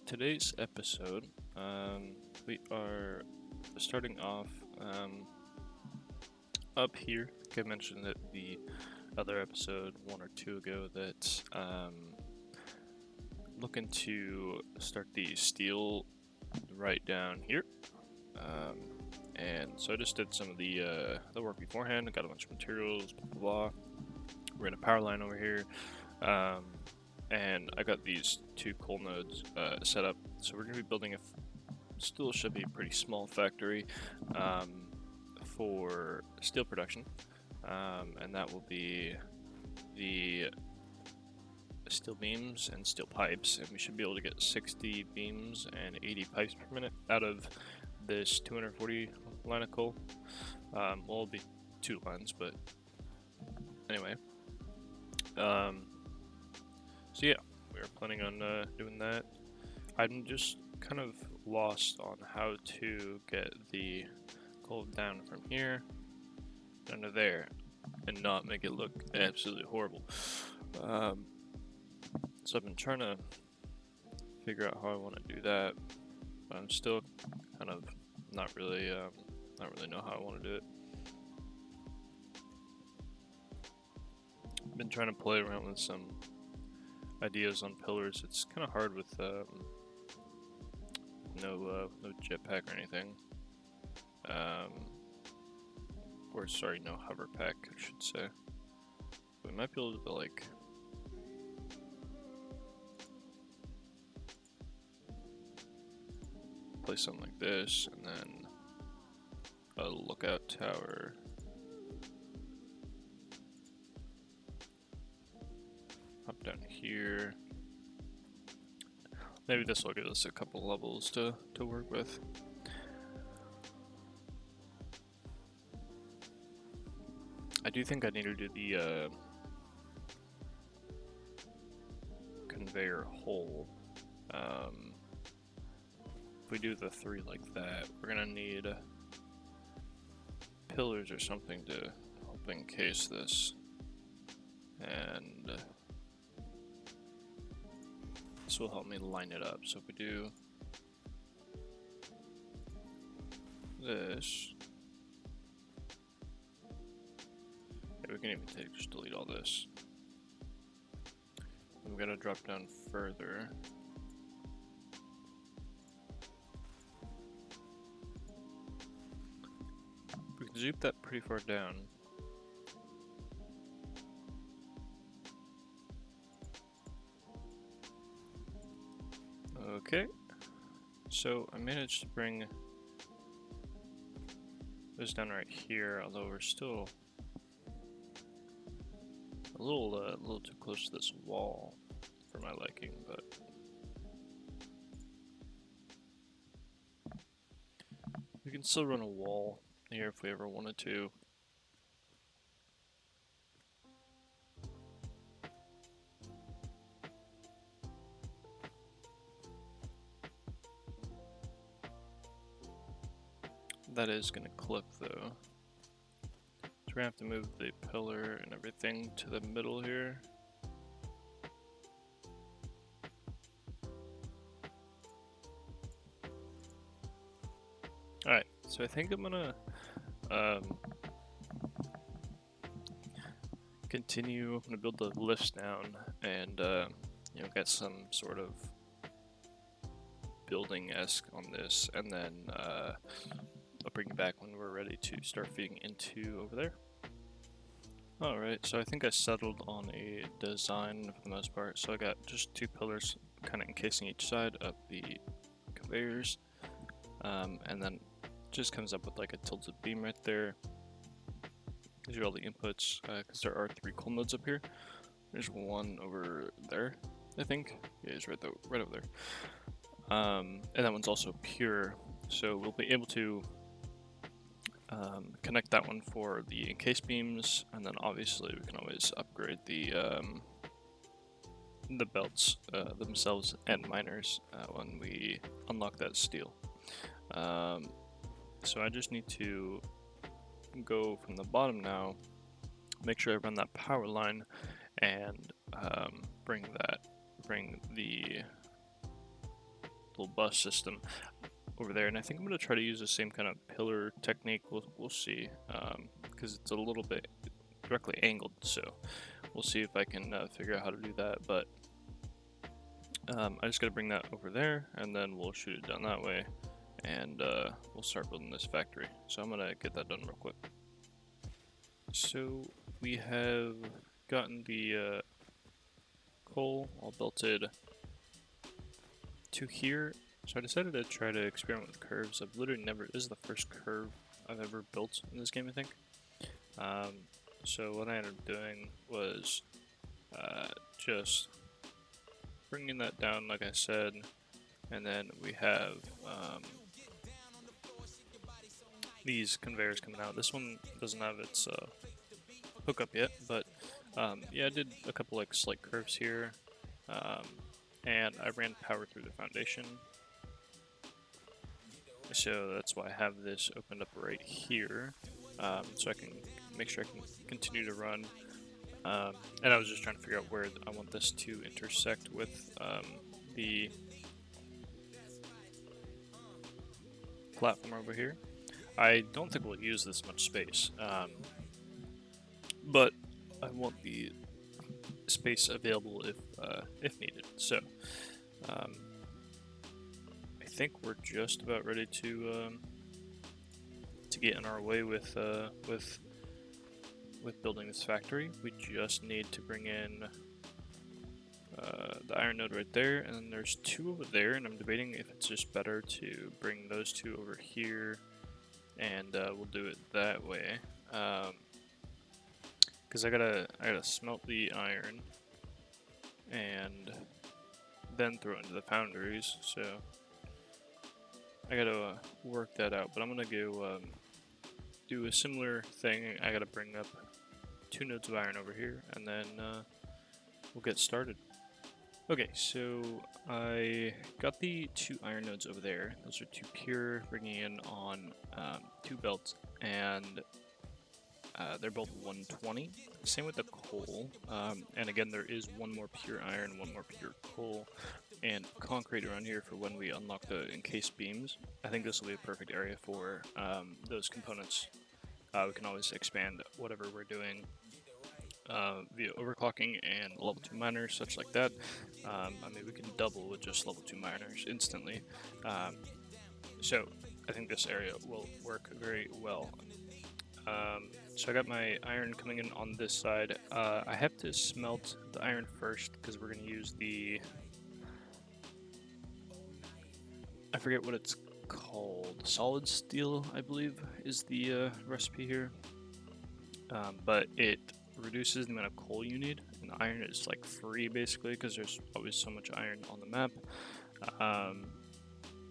Today's episode, we are starting off up here. I think I mentioned it the other episode, one or two ago, that looking to start the steel right down here. And so I just did some of the work beforehand. I got a bunch of materials, blah blah blah. We're in a power line over here. And I got these two coal nodes set up. So we're going to be building still should be a pretty small factory for steel production. And that will be the steel beams and steel pipes. And we should be able to get 60 beams and 80 pipes per minute out of this 240 line of coal. Well, it'll be 2 lines, but anyway. So yeah, we are planning on doing that. I'm just kind of lost on how to get the coal down from here down to there and not make it look absolutely horrible. So I've been trying to figure out how I want to do that, but I'm still kind of not really know how I want to do it. I've been trying to play around with some ideas on pillars. It's kind of hard with no jetpack or anything. Or sorry, no hover pack, I should say. We might be able to like place something like this, and then a lookout tower. Up down here. Maybe this will give us a couple levels to work with. I do think I need to do the conveyor hole. If we do the 3 like that, we're gonna need pillars or something to help encase this. And this will help me line it up. So if we do this, we can even just delete all this. We've got to drop down further. We can zoom that pretty far down. Okay, so I managed to bring this down right here, although we're still a little too close to this wall for my liking, but we can still run a wall here if we ever wanted to. That is going to clip though. So we're going to have to move the pillar and everything to the middle here. Alright, so I think I'm going to continue. I'm going to build the lifts down and you know, get some sort of building-esque on this, and then I'll bring you back when we're ready to start feeding into over there. Alright, so I think I settled on a design for the most part. So I got just 2 pillars kind of encasing each side of the conveyors, and then just comes up with like a tilted beam right there. These are all the inputs, because there are 3 coal nodes up here. There's one over there, I think. Yeah, it's right over there. And that one's also pure, so we'll be able to connect that one for the encased beams, and then obviously we can always upgrade the belts themselves and miners when we unlock that steel. So I just need to go from the bottom now, make sure I run that power line, and bring the little bus system over there, and I think I'm going to try to use the same kind of pillar technique. We'll see, because it's a little bit directly angled, so we'll see if I can figure out how to do that. But I just got to bring that over there, and then we'll shoot it down that way, and we'll start building this factory. So I'm going to get that done real quick. So we have gotten the coal all belted to here. So I decided to try to experiment with curves. I've literally never, this is the first curve I've ever built in this game, I think. So what I ended up doing was just bringing that down, like I said, and then we have these conveyors coming out. This one doesn't have its hookup yet, but yeah, I did a couple like slight curves here, and I ran power through the foundation. So that's why I have this opened up right here, so I can make sure I can continue to run. And I was just trying to figure out where I want this to intersect with the platform over here. I don't think we'll use this much space, but I want the space available if needed. So I think we're just about ready to get in our way with building this factory. We just need to bring in the iron node right there, and then there's two over there, and I'm debating if it's just better to bring those two over here, and we'll do it that way. Because I gotta smelt the iron and then throw it into the foundries, so I gotta work that out. But I'm gonna go do a similar thing. I gotta bring up 2 nodes of iron over here, and then we'll get started. Okay, so I got the 2 iron nodes over there. Those are 2 pure, bringing in on 2 belts, and they're both 120. Same with the coal, and again there is 1 more pure iron, 1 more pure coal, and concrete around here for when we unlock the encased beams. I think this will be a perfect area for those components. We can always expand whatever we're doing via overclocking and level 2 miners, such like that. I mean, we can double with just level 2 miners instantly. So I think this area will work very well. So I got my iron coming in on this side. I have to smelt the iron first because we're going to use the, I forget what it's called, solid steel, I believe, is the recipe here. But it reduces the amount of coal you need, and iron is like free basically because there's always so much iron on the map.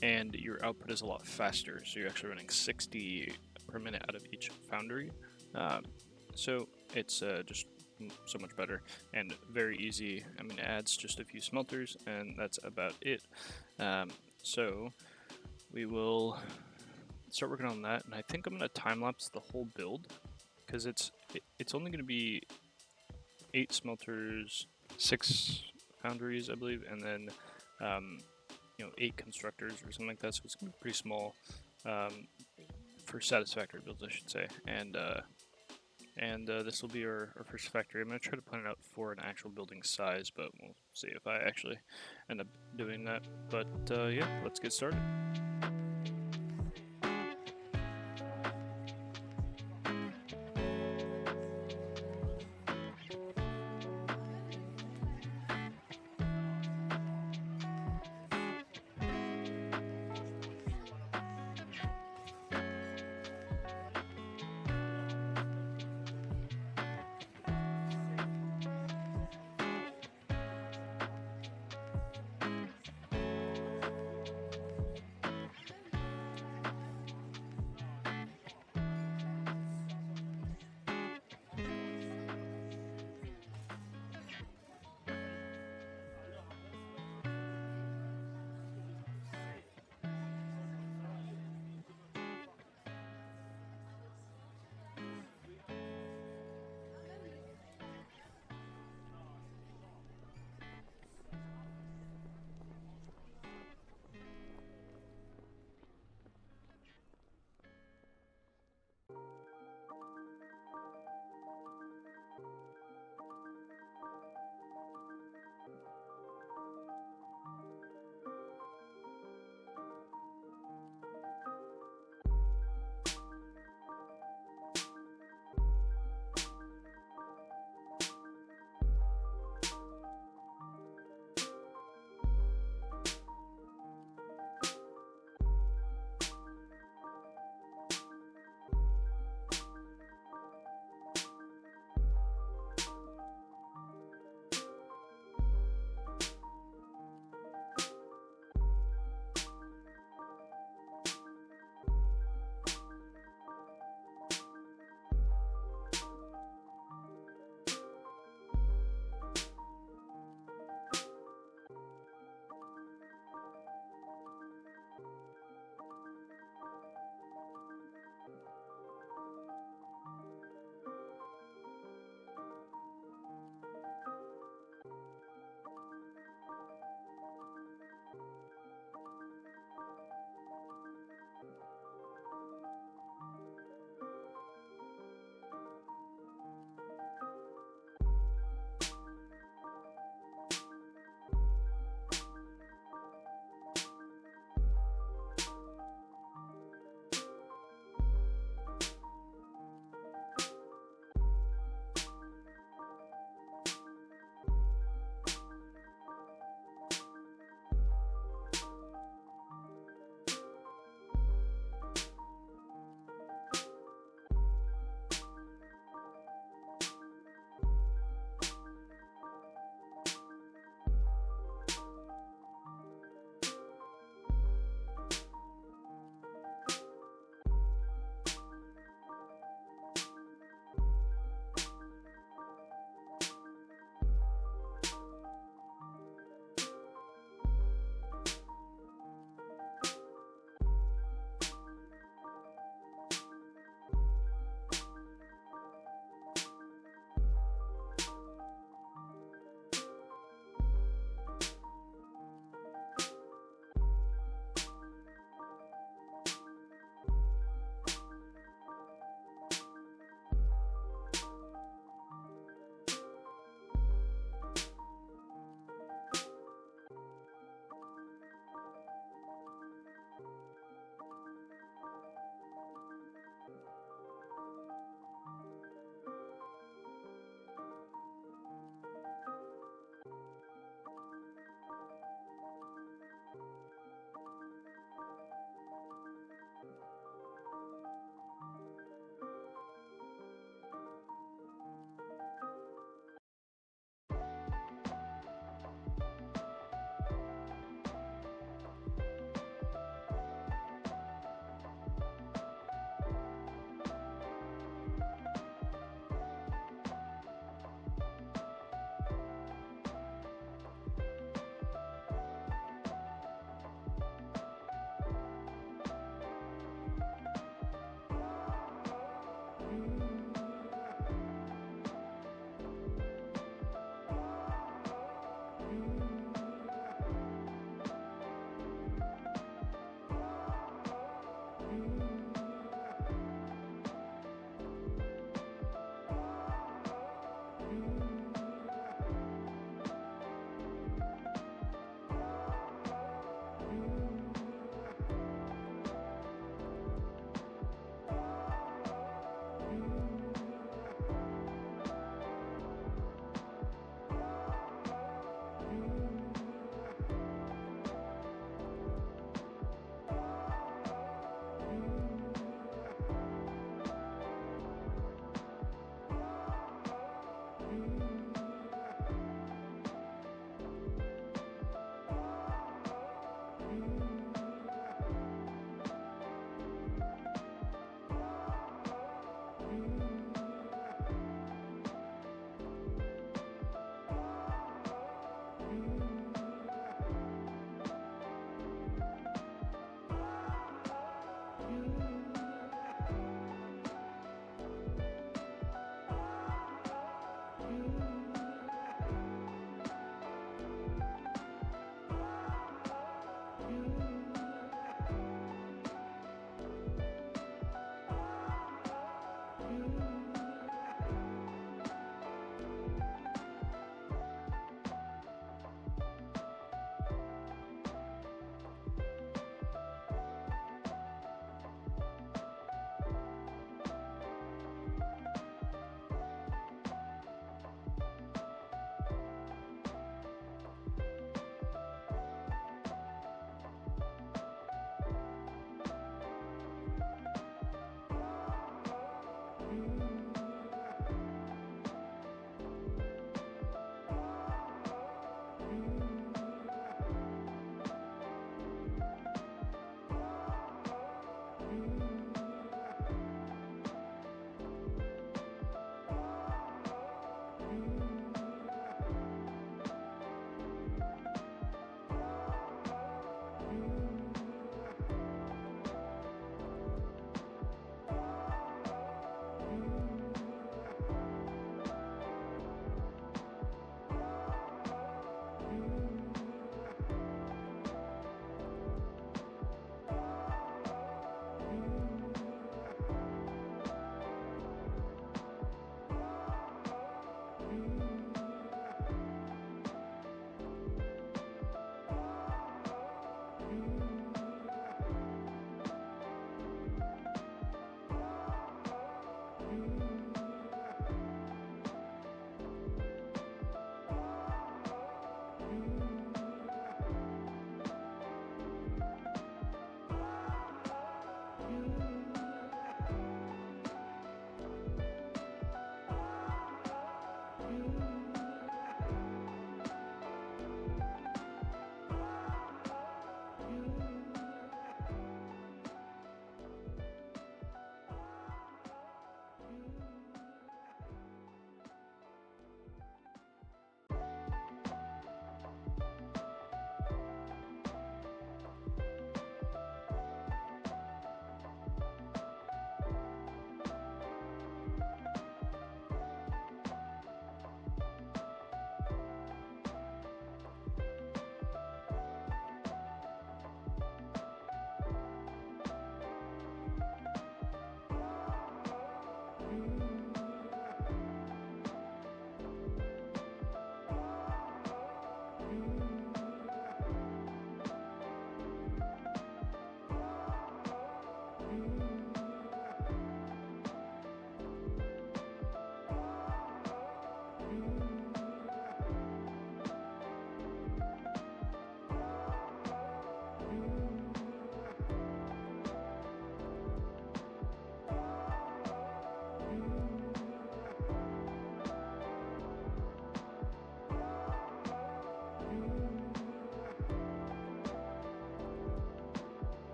And your output is a lot faster, so you're actually running 60 per minute out of each foundry. So it's just so much better and very easy. I mean, it adds just a few smelters, and that's about it. So we will start working on that, and I think I'm going to time-lapse the whole build, because it's only going to be 8 smelters, 6 foundries, I believe, and then 8 constructors or something like that. So it's going to be pretty small for satisfactory builds, I should say. And this will be our first factory. I'm going to try to plan it out for an actual building size, but we'll see if I actually end up doing that. But yeah, let's get started.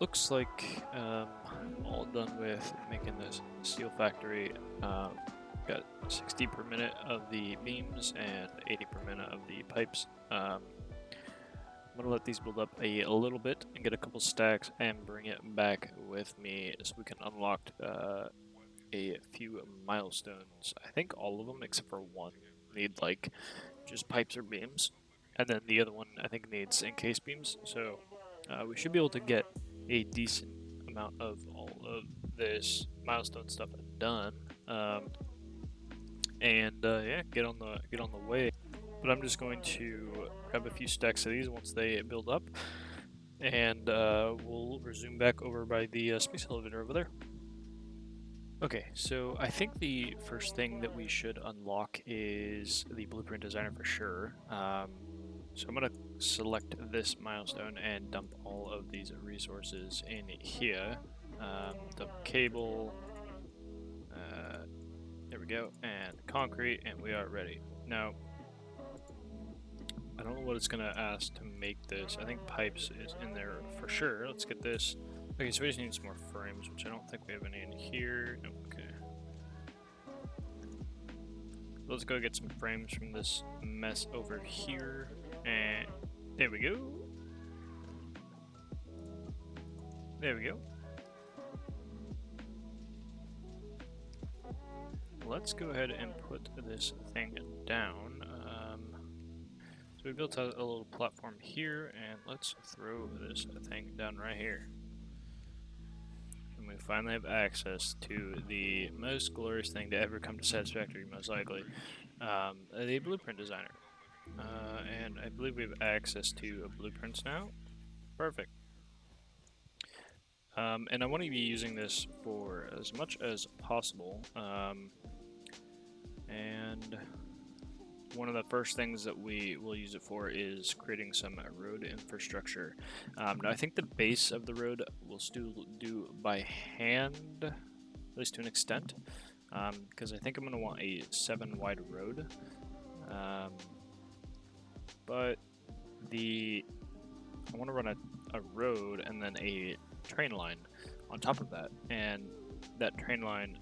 looks like all done with making this steel factory. Got 60 per minute of the beams and 80 per minute of the pipes. I'm gonna let these build up a little bit and get a couple stacks and bring it back with me so we can unlock a few milestones. I think all of them except for one need like just pipes or beams, and then the other one I think needs encased beams. So we should be able to get a decent amount of all of this milestone stuff done, and yeah, get on the way. But I'm just going to grab a few stacks of these once they build up, and we'll resume back over by the space elevator over there. Okay, so I think the first thing that we should unlock is the blueprint designer for sure. So I'm going to select this milestone and dump all of these resources in here. Dump cable, there we go, and concrete, and we are ready. Now, I don't know what it's going to ask to make this. I think pipes is in there for sure. Let's get this. Okay, so we just need some more frames, which I don't think we have any in here. Okay. Let's go get some frames from this mess over here. And there we go. There we go. Let's go ahead and put this thing down. So we built a little platform here, and let's throw this thing down right here. And we finally have access to the most glorious thing to ever come to Satisfactory, most likely, the blueprint designer. And I believe we have access to blueprints now. Perfect. And I want to be using this for as much as possible. And one of the first things that we will use it for is creating some road infrastructure. Now I think the base of the road we'll still do by hand, at least to an extent, because I think I'm going to want a 7 wide road. But I want to run a road and then a train line on top of that, and that train line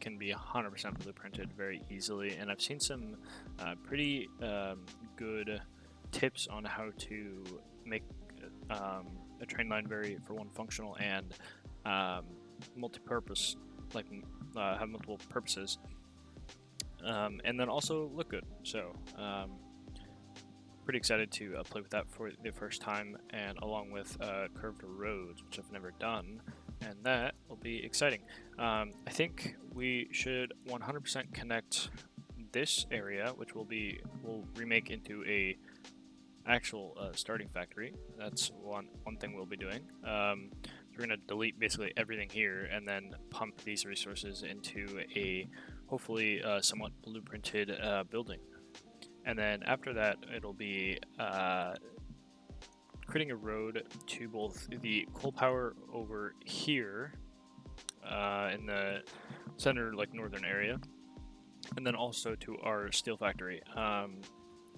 can be 100% blueprinted very easily, and I've seen some pretty good tips on how to make a train line very, for one, functional and multi-purpose, like have multiple purposes, and then also look good. So pretty excited to play with that for the first time, and along with curved roads, which I've never done, and that will be exciting. I think we should 100% connect this area, which we'll remake into a actual starting factory. That's one thing we'll be doing. So we're going to delete basically everything here and then pump these resources into a hopefully somewhat blueprinted building. And then after that, it'll be creating a road to both the coal power over here in the center, like northern area, and then also to our steel factory.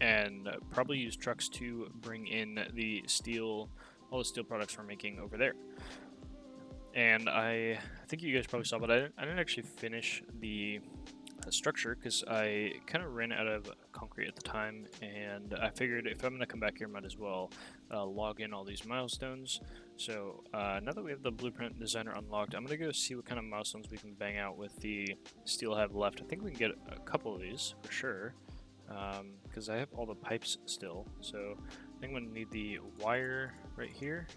And probably use trucks to bring in the steel, all the steel products we're making over there. And I think you guys probably saw, but I didn't actually finish the structure because I kind of ran out of concrete at the time, and I figured if I'm going to come back here, might as well log in all these milestones. So now that we have the blueprint designer unlocked, I'm going to go see what kind of milestones we can bang out with the steel I have left. I think we can get a couple of these for sure, because I have all the pipes still. So I think I'm going to need the wire right here,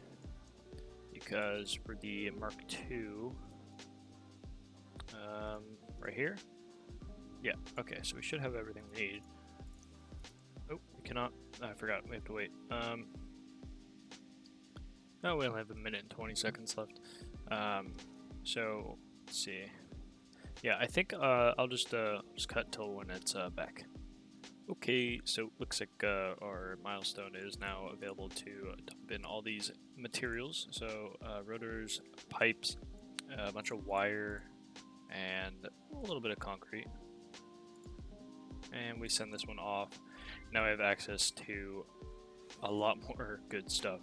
because for the Mark II, right here. Yeah, okay, so we should have everything we need. Oh, we cannot. I forgot, we have to wait. Oh, we only have 1 minute and 20 seconds left. So, let's see. Yeah, I think I'll just cut till when it's back. Okay, so looks like our milestone is now available to dump in all these materials. So, rotors, pipes, a bunch of wire, and a little bit of concrete. And we send this one off. Now I have access to a lot more good stuff.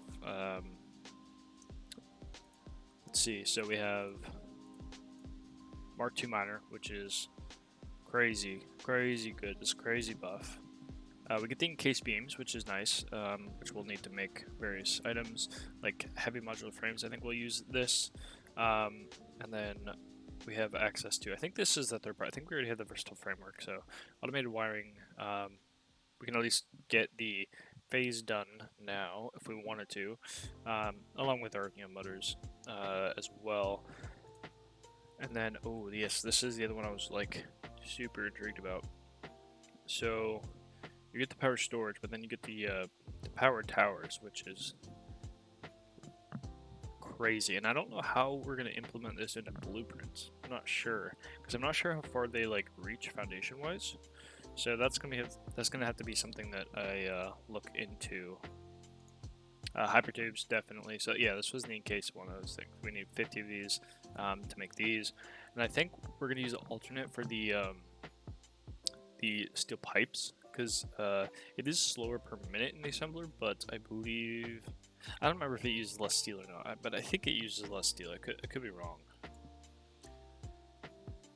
let's see. So we have Mark II Miner, which is crazy good. This crazy buff. We get the encased beams, which is nice, which we'll need to make various items, like heavy modular frames. I think we'll use this. And then we have access to, I think this is the third part. I think we already have the versatile framework, so automated wiring. We can at least get the phase done now if we wanted to, along with our motors as well. And then, oh yes, this is the other one I was like super intrigued about. So you get the power storage, but then you get the power towers, which is crazy. And I don't know how we're gonna implement this into blueprints. I'm not sure, because I'm not sure how far they like reach foundation-wise. So that's gonna have to be something that I look into. Hypertubes, definitely. So yeah, this was the encased one of those things. We need 50 of these to make these, and I think we're gonna use an alternate for the steel pipes, because it is slower per minute in the assembler, but I believe, I don't remember if it uses less steel or not, but I think it uses less steel. I could be wrong.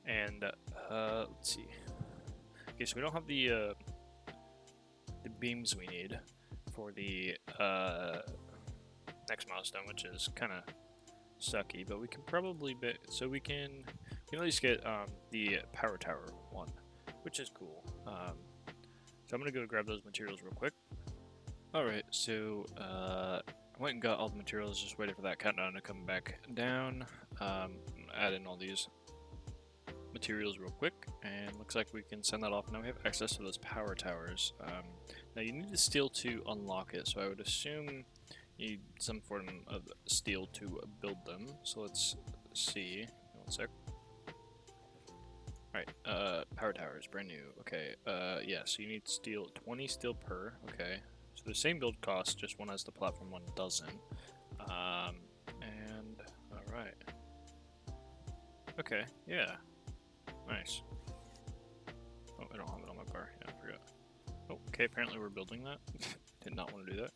And let's see. Okay, so we don't have the beams we need for the next milestone, which is kind of sucky, but we can probably we can at least get the power tower one, which is cool. So I'm gonna go grab those materials real quick. Alright, so I went and got all the materials, just waiting for that countdown to come back down. Add in all these materials real quick, and looks like we can send that off. Now we have access to those power towers. Now you need the steel to unlock it, so I would assume you need some form of steel to build them. So let's see. One sec. Alright, power towers, brand new. Okay, yeah, so you need steel, 20 steel per. Okay, so the same build cost, just one has the platform, one doesn't. And alright. Okay, yeah. Nice. Oh, I don't have it on my bar. Yeah, I forgot. Oh, okay, apparently we're building that. Did not want to do that.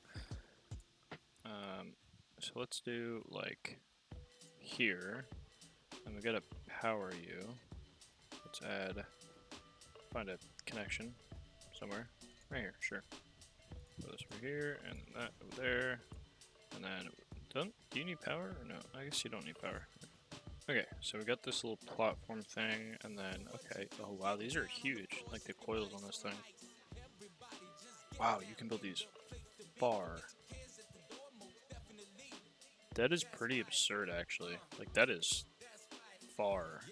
So let's do, like, here. And we gotta power you. Let's find a connection somewhere. Right here, sure. Put this over here, and that over there. And then, do you need power or no? I guess you don't need power. Okay, so we got this little platform thing, and then, okay, oh wow, these are huge, like the coils on this thing. Wow, you can build these far. That is pretty absurd, actually. Like, that is far.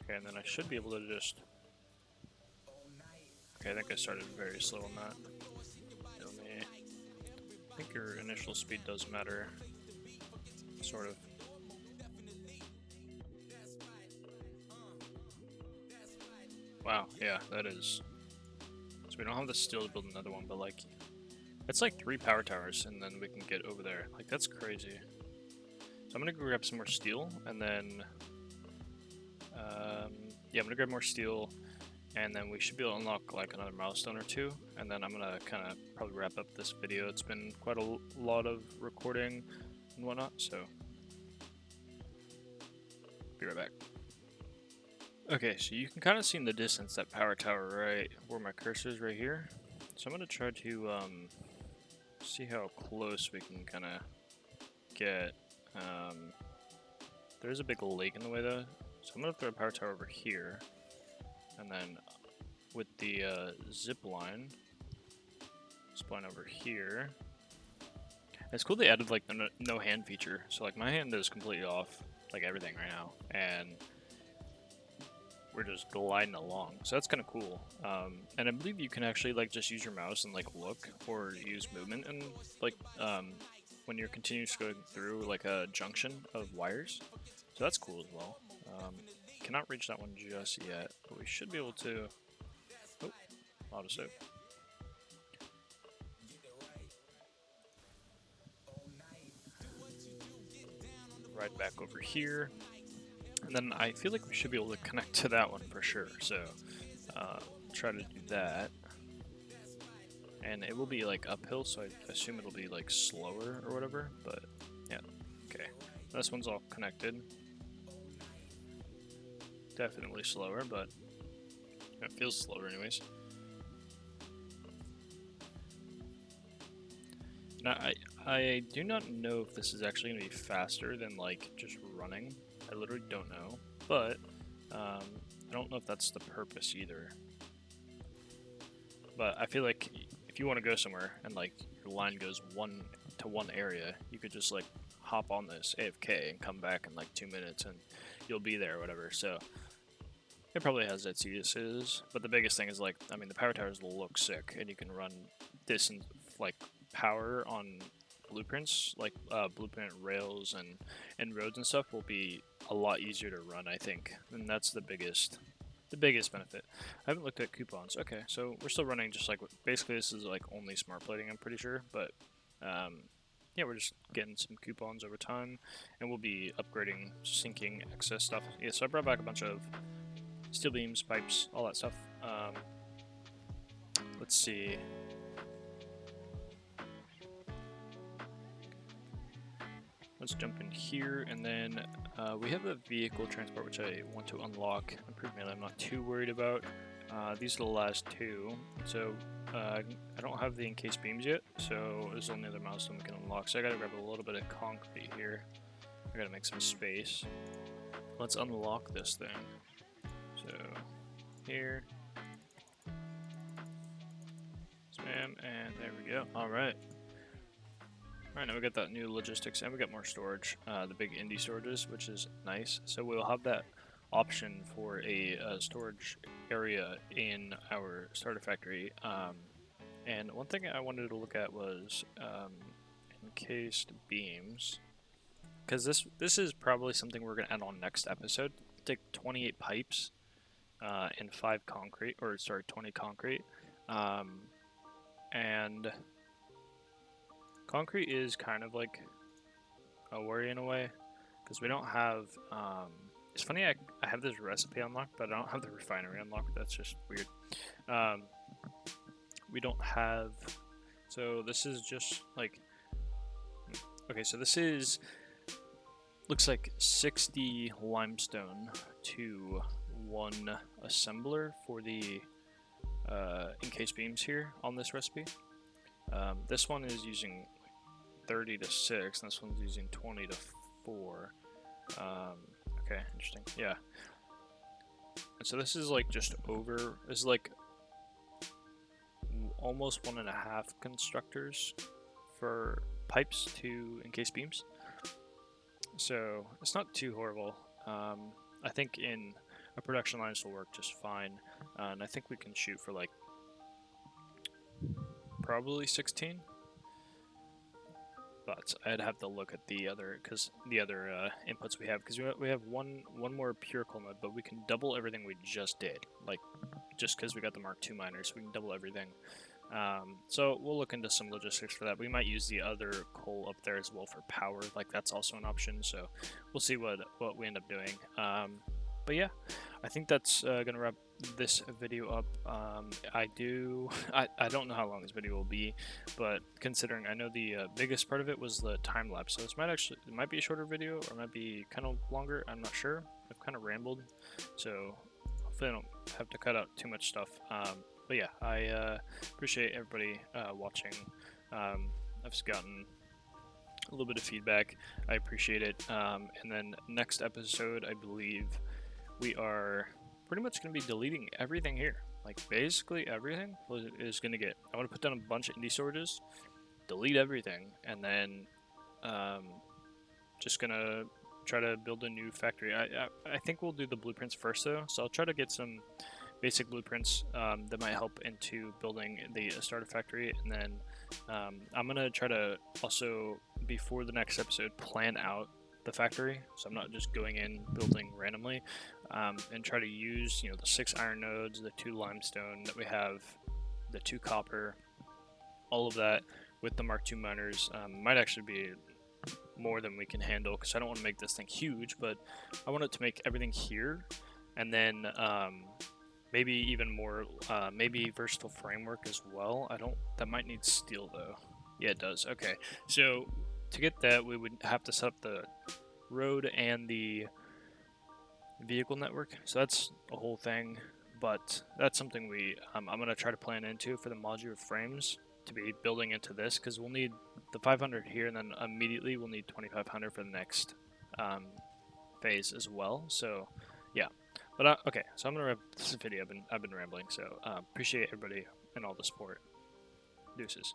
Okay, and then I should be able to just... Okay, I think I started very slow on that. I think your initial speed does matter. Sort of. Wow, yeah, that is... So we don't have the steel to build another one, but like... It's like 3 power towers, and then we can get over there. Like, that's crazy. So I'm gonna go grab some more steel, and then... yeah, I'm gonna grab more steel, and then we should be able to unlock like another milestone or 2, and then I'm gonna kind of probably wrap up this video. It's been quite a lot of recording and whatnot, so... Be right back. Okay, so you can kind of see in the distance that power tower right where my cursor is right here. So I'm going to try to see how close we can kind of get. There's a big lake in the way though, so I'm going to throw a power tower over here. And then with the zip line over here. And it's cool they added like the no hand feature. So like my hand is completely off, like everything right now. And we're just gliding along, so that's kind of cool. And I believe you can actually like just use your mouse and like look or use movement and like when you're continuously going through like a junction of wires, so that's cool as well. Cannot reach that one just yet, but we should be able to. Oh, auto save. Right back over here. And then I feel like we should be able to connect to that one for sure, so try to do that. And it will be like uphill, so I assume it'll be like slower or whatever, but yeah, okay. This one's all connected. Definitely slower, but it feels slower anyways. Now, I do not know if this is actually going to be faster than like just running. I literally don't know, but I don't know if that's the purpose either. But I feel like if you want to go somewhere and like your line goes one to one area, you could just like hop on this AFK and come back in like 2 minutes and you'll be there or whatever. So it probably has its uses, but the biggest thing is like, I mean, the power towers look sick and you can run this and like power on blueprints, like blueprint rails and roads and stuff will be a lot easier to run, I think, and that's the biggest benefit. I haven't looked at coupons. Okay, so we're still running just like basically this is like only smart plating, I'm pretty sure, but yeah, we're just getting some coupons over time, and we'll be upgrading, sinking excess stuff. Yeah, so I brought back a bunch of steel beams, pipes, all that stuff. Let's see. Let's jump in here, and then we have a vehicle transport which I want to unlock. Improved melee I'm not too worried about. These are the last two, so I don't have the encased beams yet, so there's only other milestone we can unlock. So I gotta grab a little bit of concrete here. I gotta make some space. Let's unlock this thing. So here, spam, and there we go. All right. Alright, now we got that new logistics, and we got more storage, the big indie storages, which is nice. So we'll have that option for a storage area in our starter factory. And one thing I wanted to look at was encased beams, because this is probably something we're going to add on next episode. Take 28 pipes and 5 concrete, or sorry, 20 concrete, and concrete is kind of like a worry in a way, because we don't have, it's funny, I have this recipe unlocked, but I don't have the refinery unlocked. That's just weird. We don't have, so this is just like, okay, so this is, looks like 60 limestone to 1 assembler for the encased beams here on this recipe. This one is using 30 to 6, and this one's using 20 to 4. Okay, interesting. Yeah. And so this is like just over, this is like almost 1.5 constructors for pipes to encased beams. So it's not too horrible. I think in a production line this will work just fine. And I think we can shoot for like probably 16. But I'd have to look at the other, because the other inputs we have, because we have one more pure coal mode, but we can double everything we just did, like just because we got the Mark II miners, we can double everything. So we'll look into some logistics for that. We might use the other coal up there as well for power, like that's also an option. So we'll see what we end up doing. But yeah, I think that's gonna wrap this video up. I don't know how long this video will be, but considering I know the biggest part of it was the time lapse, so it might be a shorter video or it might be kind of longer. I'm not sure. I've kind of rambled, so hopefully I don't have to cut out too much stuff. But yeah, I appreciate everybody watching. I've just gotten a little bit of feedback. I appreciate it. And then next episode, I believe we are pretty much going to be deleting everything here. Like basically everything is going to get, I want to put down a bunch of indie storages, delete everything, and then just going to try to build a new factory. I think we'll do the blueprints first though, so I'll try to get some basic blueprints that might help into building the starter factory, and then I'm going to try to also, before the next episode, plan out the factory, so I'm not just going in building randomly, and try to use, you know, the 6 iron nodes, the 2 limestone that we have, the 2 copper, all of that with the Mark II miners. Might actually be more than we can handle, because I don't want to make this thing huge, but I want it to make everything here, and then maybe even more, maybe versatile framework as well. That might need steel though. Yeah, it does. Okay, so to get that, we would have to set up the road and the vehicle network. So that's a whole thing, but that's something I'm going to try to plan into for the modular frames to be building into this, because we'll need the 500 here, and then immediately we'll need 2500 for the next phase as well. So yeah, but okay, so I'm gonna wrap this video. I've been rambling, so appreciate everybody and all the support. Deuces.